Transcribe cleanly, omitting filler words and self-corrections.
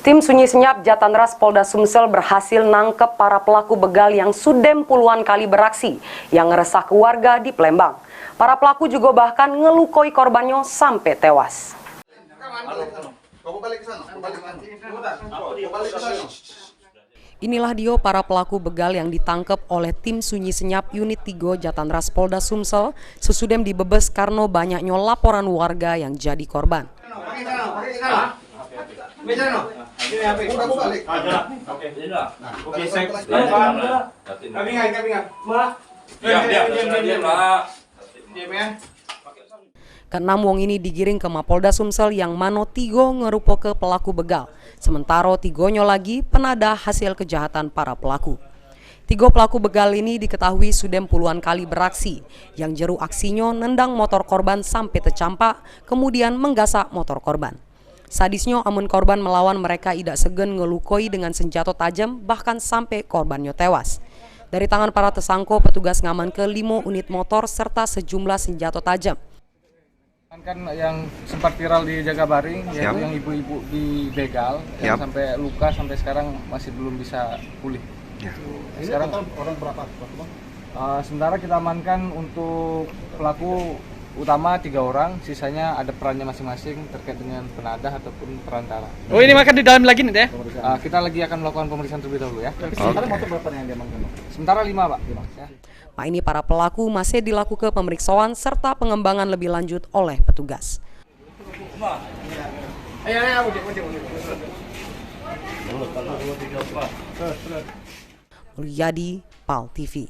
Tim Sunyi Senyap Jatanras Polda Sumsel berhasil nangkep para pelaku begal yang sudem puluhan kali beraksi yang ngeresah ke warga di Palembang. Para pelaku juga bahkan ngelukoi korbannya sampai tewas. Inilah dia para pelaku begal yang ditangkap oleh tim Sunyi Senyap Unit 3 Jatanras Polda Sumsel sesudem dibebes karena banyaknya laporan warga yang jadi korban. Keenam wong ini digiring ke Mapolda Sumsel yang mano 3 ngerupo ke pelaku begal. Sementara 3-nya lagi penada hasil kejahatan para pelaku. 3 pelaku begal ini diketahui sudem puluhan kali beraksi, yang jeru aksinya nendang motor korban sampai tercampak, kemudian menggasak motor korban. Sadisnya amun korban melawan mereka tidak segan ngelukoi dengan senjata tajam bahkan sampai korbannya tewas. Dari tangan para tersangka petugas ngaman ke 5 unit motor serta sejumlah senjata tajam. Kan yang sempat viral di Jagabaring yaitu yang ibu-ibu di begal yang sampai luka sampai sekarang masih belum bisa pulih. Ini sekarang orang berapa? Sementara kita amankan untuk pelaku utama 3 orang, sisanya ada perannya masing-masing terkait dengan penadah ataupun perantara. Oh, ini makan di dalam lagi nih, Teh? Kita lagi akan melakukan pemeriksaan terlebih dahulu ya. Sementara motor berapa yang diamankan? Sementara 5, Pak. Ya. Pak, ini para pelaku masih dilakukan pemeriksaan serta pengembangan lebih lanjut oleh petugas. Mulyadi, PAL TV.